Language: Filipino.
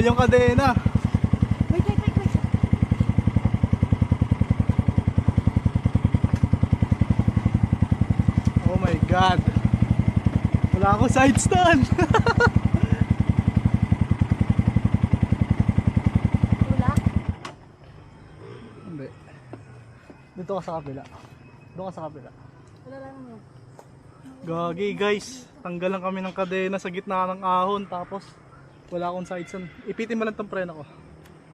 yung kadena. Wait. Oh my God. Wala akong side stand. Wala? Hindi. Dito ka sa kabila. Doon ka sa kabila. Wala lang mo. Gagi guys. Tanggalan kami ng kadena sa gitna ng ahon. Tapos wala akong side stand. Ipitin mo lang tong preno ko.